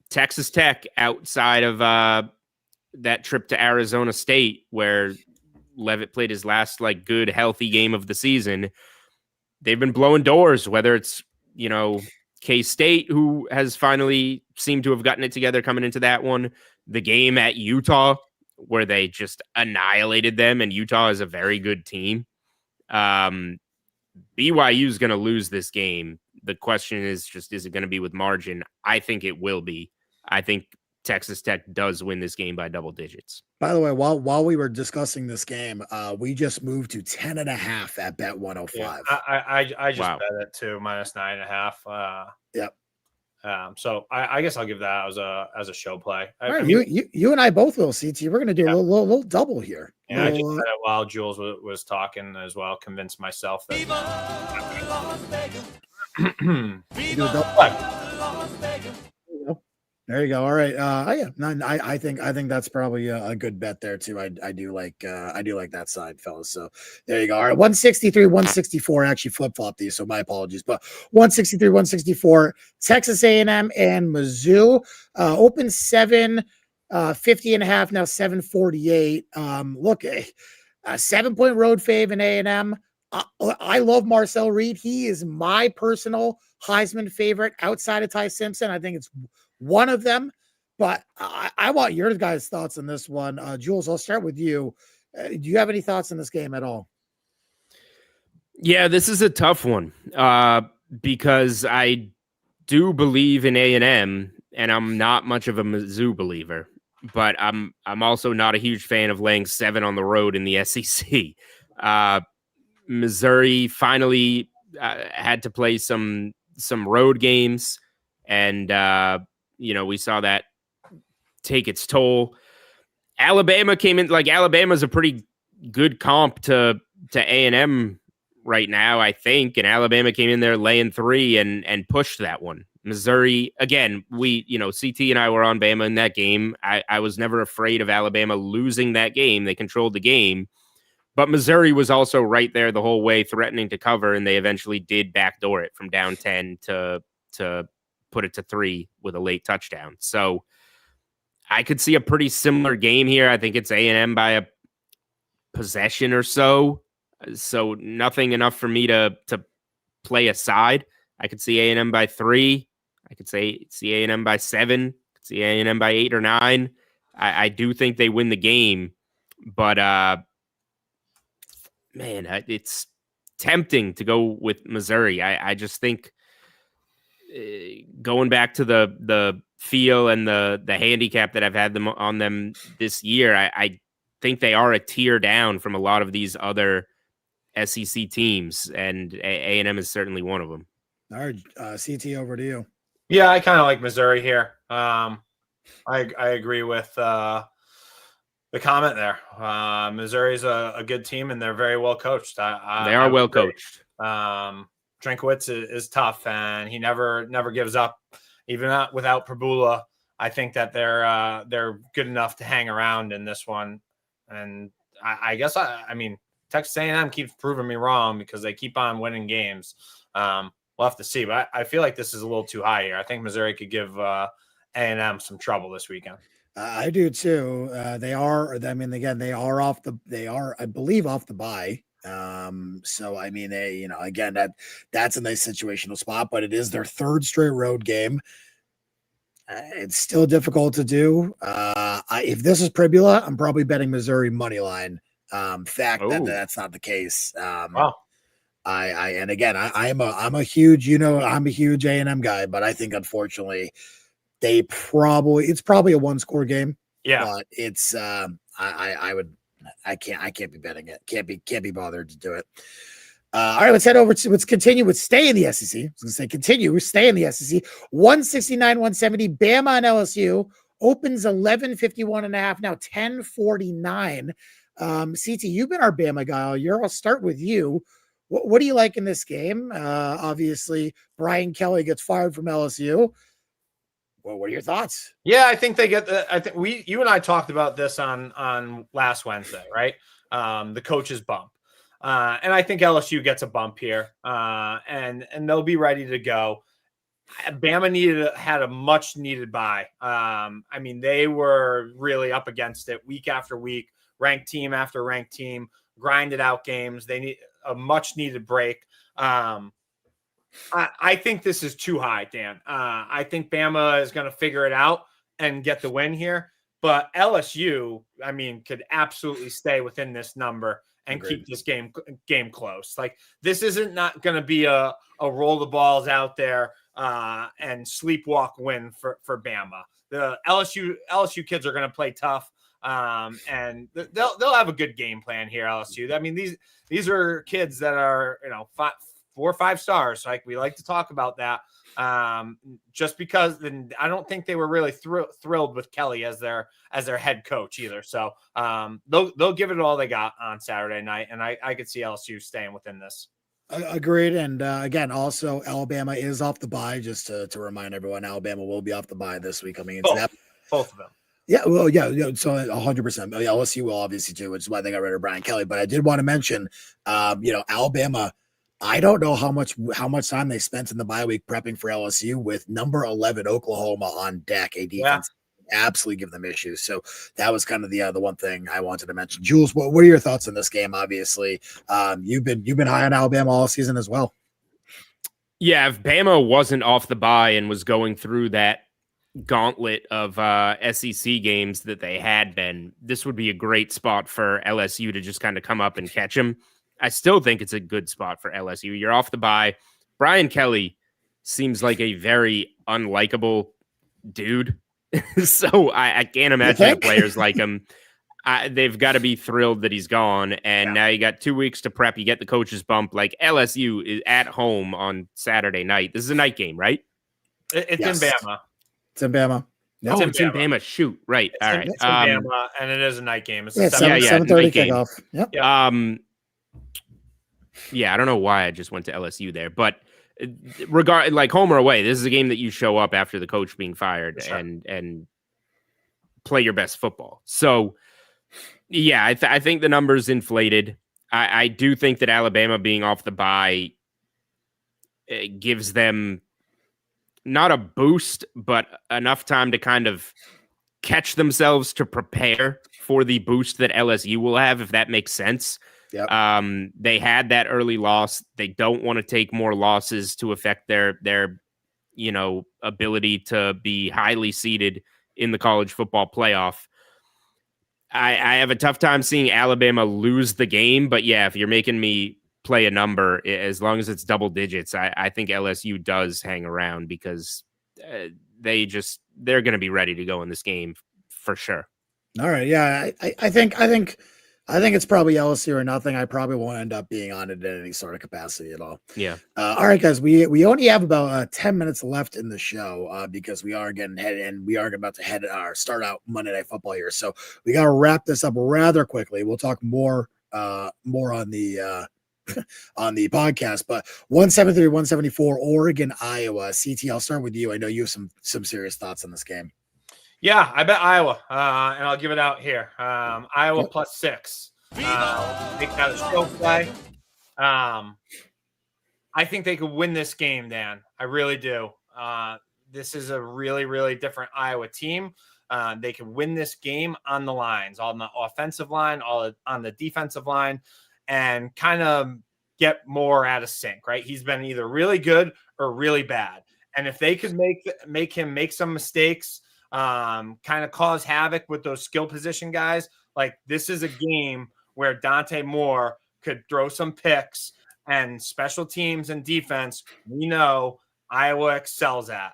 Texas Tech, outside of that trip to Arizona State where Leavitt played his last good, healthy game of the season, they've been blowing doors, whether it's, K-State, who has finally seemed to have gotten it together coming into that one, the game at Utah, where they just annihilated them, and Utah is a very good team. BYU is going to lose this game. The question is just, is it going to be with margin? I think it will be. I think Texas Tech does win this game by double digits. By the way, while we were discussing this game, we just moved to 10.5 at Bet 105. Yeah, I just bet it to -9.5. Yep. So I guess I'll give that as a show play. I mean, you and I both will, CT. We're going to do a little double here. Yeah, I just said it while Jules was talking as well. Convinced myself that. There you go. All right. I think that's probably a good bet there too. I do like that side, fellas. So there you go. All right. 163, 164. I actually flip-flop these, so my apologies. But 163, 164, Texas A&M and Mizzou. Open 750.5, now 748. Look, a 7-point road fave in A&M. I love Marcel Reed. He is my personal Heisman favorite outside of Ty Simpson. I think it's one of them, but I want your guys' thoughts on this one. Jules, I'll start with you. Do you have any thoughts on this game at all? Yeah, this is a tough one because I do believe in A&M, and I'm not much of a Mizzou believer, but I'm also not a huge fan of laying 7 on the road in the SEC. Missouri finally had to play some road games, and we saw that take its toll. Alabama came in, Alabama's a pretty good comp to A&M right now, I think. And Alabama came in there laying 3 and pushed that one. Missouri, again, CT and I were on Bama in that game. I was never afraid of Alabama losing that game. They controlled the game. But Missouri was also right there the whole way, threatening to cover, and they eventually did backdoor it from down 10 to put it to 3 with a late touchdown. So I could see a pretty similar game here. I think it's A&M by a possession or so. So nothing enough for me to play aside. I could see A&M by 3. I could see A&M by 7. I could see A&M by 8 or 9. I do think they win the game, but man, it's tempting to go with Missouri. I just think going back to the feel and the handicap that I've had them on them this year, I think they are a tier down from a lot of these other SEC teams, and A&M is certainly one of them. All right, CT, over to you. Yeah, I kind of like Missouri here. I agree with the comment there. Missouri's a good team, and they're very well coached. They are well coached. Drinkwitz is tough, and he never gives up, even without Prabula. I think that they're good enough to hang around in this one, and I guess I mean Texas A&M keeps proving me wrong because they keep on winning games. We'll have to see, but I feel like this is a little too high here. I think Missouri could give A&M some trouble this weekend. I do too. They are. I mean, again, they are, I believe, off the bye. So I mean, again, that's a nice situational spot, but it is their 3rd straight road game. It's still difficult to do. If this is Pribula, I'm probably betting Missouri money line. That's not the case. Wow. I'm a huge A&M guy, but I think unfortunately it's probably a 1-score game. Yeah, but it's I can't be betting it. Can't be bothered to do it. All right, let's continue with stay in the SEC. I was gonna say continue, stay in the SEC. 169, 170, Bama and LSU opens 11:51.5, now 10:49. CT, you've been our Bama guy all year. I'll start with you. What do you like in this game? Obviously, Brian Kelly gets fired from LSU. Well, what are your thoughts? Yeah, I think they get I think you and I talked about this on last Wednesday, right? The coach's bump. And I think LSU gets a bump here. And they'll be ready to go. Bama had a much needed bye. I mean, they were really up against it week after week, ranked team after ranked team, grinded out games. They need a much needed break. I think this is too high, Dan. I think Bama is going to figure it out and get the win here. But LSU, I mean, could absolutely stay within this number and keep this game close. Like, this isn't not going to be a roll the balls out there and sleepwalk win for Bama. The LSU kids are going to play tough, and they'll have a good game plan here. LSU. I mean, these are kids that are 4 or 5 stars. Like, we like to talk about that. Just because then I don't think they were really thrilled with Kelly as their head coach either. So they'll give it all they got on Saturday night, and I could see LSU staying within this. Agreed. And again, also Alabama is off the bye. Just to remind everyone, Alabama will be off the bye this week. I mean, both of them. Yeah, well, yeah. So 100%. LSU will obviously too, which is why they got rid of Brian Kelly. But I did want to mention, Alabama. I don't know how much time they spent in the bye week prepping for LSU with number 11 Oklahoma on deck. A defense absolutely give them issues. So that was kind of the one thing I wanted to mention. Jules, what are your thoughts on this game? Obviously, you've been high on Alabama all season as well. Yeah, if Bama wasn't off the bye and was going through that gauntlet of SEC games that they had been, this would be a great spot for LSU to just kind of come up and catch them. I still think it's a good spot for LSU. You're off the bye. Brian Kelly seems like a very unlikable dude. So I can't imagine the players like him. They've got to be thrilled that he's gone. And now you got 2 weeks to prep. You get the coach's bump. Like, LSU is at home on Saturday night. This is a night game, right? It's in Bama. It's in Bama. No, it's in Bama. Shoot. Right. All right. It's in Bama, and it is a night game. It's 7:30 kickoff. Yep. Yeah, I don't know why I just went to LSU there, but like home or away, this is a game that you show up after the coach being fired and play your best football. So, yeah, I think the number's inflated. I do think that Alabama being off the bye gives them not a boost, but enough time to kind of catch themselves to prepare for the boost that LSU will have, if that makes sense. Yep. They had that early loss. They don't want to take more losses to affect their ability to be highly seeded in the college football playoff. I have a tough time seeing Alabama lose the game, but yeah, if you're making me play a number, as long as it's double digits, I think LSU does hang around because they're going to be ready to go in this game for sure. All right. Yeah. I think it's probably LSU or nothing. I probably won't end up being on it in any sort of capacity at all. Yeah. All right, guys. We only have about 10 minutes left in the show because we are getting headed and we are about to start out Monday Night Football here. So we got to wrap this up rather quickly. We'll talk more on the on the podcast. But 173, 174, Oregon, Iowa. CT, I'll start with you. I know you have some serious thoughts on this game. Yeah, I bet Iowa, and I'll give it out here. Iowa plus 6. Make that a show play. I think they could win this game, Dan. I really do. This is a really, really different Iowa team. They can win this game on the lines, on the offensive line, on the defensive line, and kind of get more out of sync, right? He's been either really good or really bad. And if they could make him make some mistakes, kind of cause havoc with those skill position guys, like, this is a game where Dante Moore could throw some picks, and special teams and defense, we know Iowa excels at.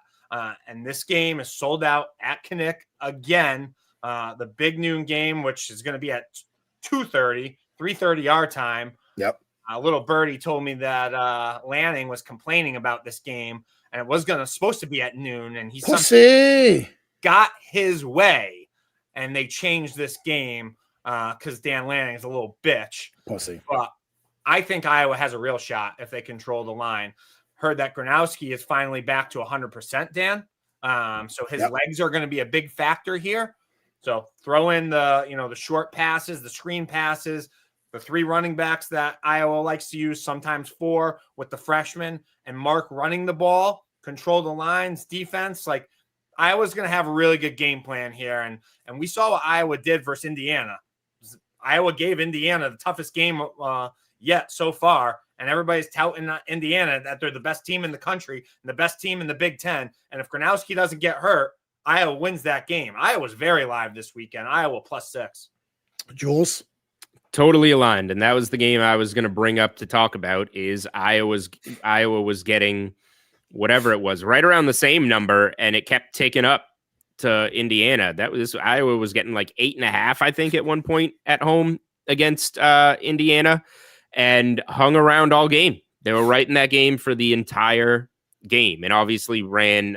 And this game is sold out at Kinnick again. The big noon game, which is going to be at 2:30, 3:30 our time. Yep. A little birdie told me that Lanning was complaining about this game, and it was supposed to be at noon, and he got his way, and they changed this game because Dan Lanning is a little bitch. Pussy. But I think Iowa has a real shot if they control the line. Heard that Gronowski is finally back to 100%, Dan. So his legs are going to be a big factor here. So throw in the short passes, the screen passes, the 3 running backs that Iowa likes to use, sometimes 4 with the freshmen, and Mark running the ball, control the lines, defense. Like, Iowa's going to have a really good game plan here. And we saw what Iowa did versus Indiana. Iowa gave Indiana the toughest game yet so far, and everybody's touting Indiana that they're the best team in the country and the best team in the Big Ten. And if Gronowski doesn't get hurt, Iowa wins that game. Iowa's very live this weekend. Iowa +6. Jules? Totally aligned. And that was the game I was going to bring up to talk about is Iowa was getting whatever it was, right around the same number, and it kept ticking up to Indiana. Iowa was getting like 8.5, I think, at one point at home against Indiana, and hung around all game. They were right in that game for the entire game, and obviously ran.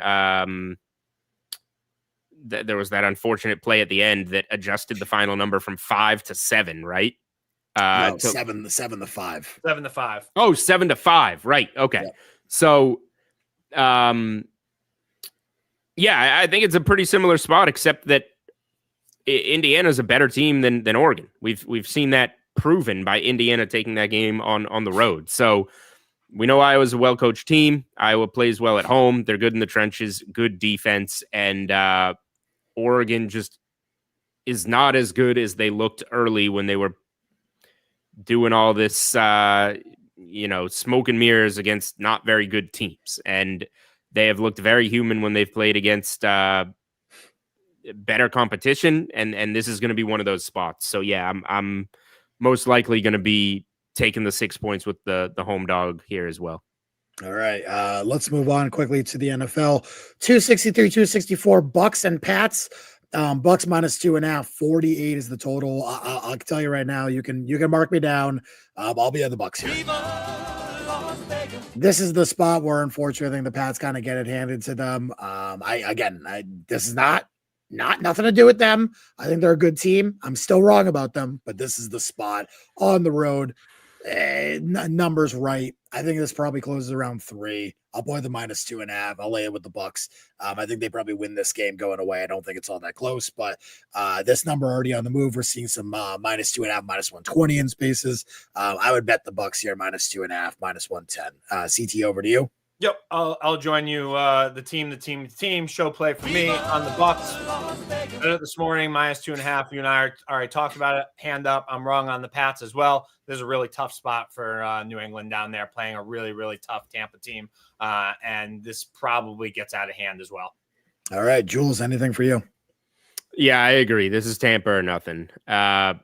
There was that unfortunate play at the end that adjusted the final number from 5 to 7, right? No, 7 to 5. 7 to 5. Oh, 7 to 5. Right. Okay. Yeah. So, yeah, I think it's a pretty similar spot, except that Indiana's a better team than Oregon. We've seen that proven by Indiana taking that game on the road. So we know Iowa's a well-coached team. Iowa plays well at home. They're good in the trenches, good defense, and Oregon just is not as good as they looked early when they were doing all this, smoke and mirrors against not very good teams. And they have looked very human when they've played against better competition. And this is going to be one of those spots. So yeah, I'm most likely going to be taking the 6 points with the home dog here as well. All right. Let's move on quickly to the NFL. 263, 264 Bucks and Pats. Bucks -2.5, 48 is the total. I'll tell you right now, you can mark me down. I'll be on the Bucks here. This is the spot where, unfortunately, I think the Pats kind of get it handed to them. This is not nothing to do with them. I think they're a good team. I'm still wrong about them, but this is the spot on the road. Numbers right. I think this probably closes around 3. I'll play the -2.5. I'll lay it with the Bucks. I think they probably win this game going away. I don't think it's all that close, but this number already on the move. We're seeing some -2.5, -120 in spaces. I would bet the Bucks here -2.5, -110. CT, over to you. Yep, I'll join you. The team. Show play for me on the Bucks. This morning, -2.5. You and I already talked about it. Hand up. I'm wrong on the Pats as well. This is a really tough spot for New England down there, playing a really, really tough Tampa team. And this probably gets out of hand as well. All right, Jules, anything for you? Yeah, I agree. This is Tampa or nothing. The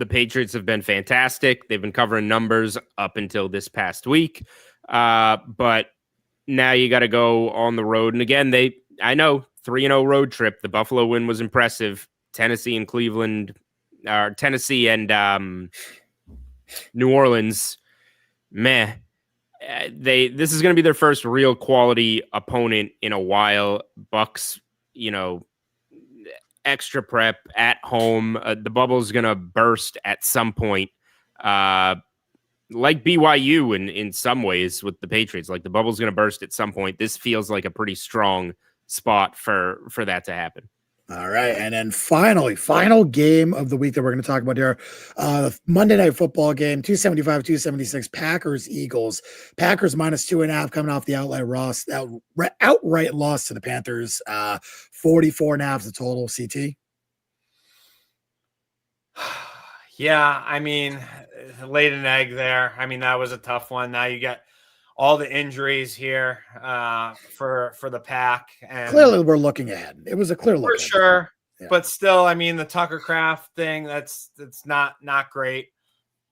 Patriots have been fantastic. They've been covering numbers up until this past week. But now you got to go on the road. And again, I know 3-0 road trip. The Buffalo win was impressive. Tennessee and New Orleans, meh. This is going to be their first real quality opponent in a while. Bucks, extra prep at home. The bubble's going to burst at some point. Like BYU in some ways with the Patriots, like the bubble's going to burst at some point. This feels like a pretty strong spot for that to happen. All right. And then final game of the week that we're going to talk about here, Monday Night Football game, 275, 276, Packers, Eagles. Packers -2.5 coming off the outright loss to the Panthers. 44.5 the total, CT. Yeah, I mean, laid an egg there. I mean, that was a tough one. Now you get all the injuries here for the Pack. And clearly, we're looking ahead. It was a clear look. For sure. Yeah. But still, I mean, the Tucker Craft thing, that's not great.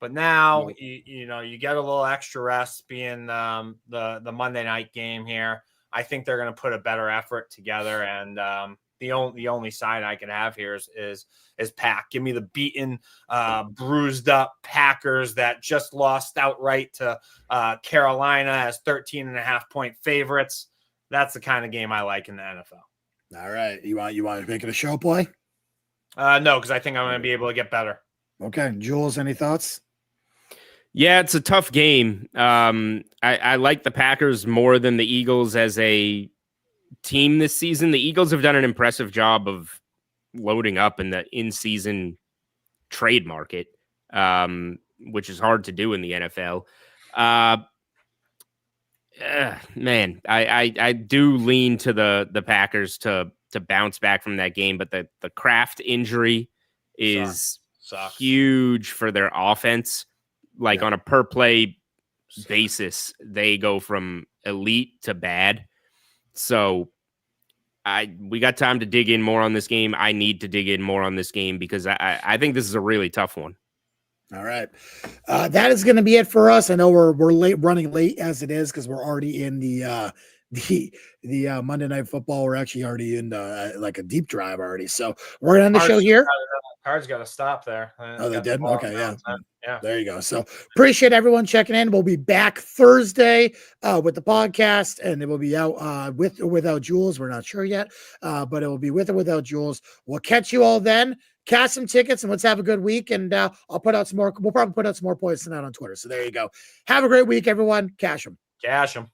But now, you get a little extra rest being the Monday night game here. I think they're going to put a better effort together. And the only side I can have here is Pack. Give me the beaten, bruised up Packers that just lost outright to Carolina as 13.5-point favorites. That's the kind of game I like in the NFL. All right. You want to make it a show play? No, because I think I'm going to be able to get better. Okay. Jules, any thoughts? Yeah, it's a tough game. I like the Packers more than the Eagles as a team this season. The Eagles have done an impressive job of loading up in the in-season trade market, which is hard to do in the NFL. Man, I do lean to the Packers to bounce back from that game, but the Kraft injury is Sucks. huge for their offense. Like on a per play basis, they go from elite to bad. So we got time to dig in more on this game. I need to dig in more on this game because I think this is a really tough one. All right. That is going to be it for us. I know we're running late as it is because we're already in the Monday Night Football. We're actually already in like a deep drive already. So we're going to end the show here. Cards got to stop there. Oh, they did? Okay, yeah. Yeah. There you go. So appreciate everyone checking in. We'll be back Thursday with the podcast, and it will be out with or without Jules. We're not sure yet, but it will be with or without Jules. We'll catch you all then. Cash some tickets, and let's have a good week. And I'll put out some more. We'll probably put out some more points tonight on Twitter. So there you go. Have a great week, everyone. Cash them. Cash them.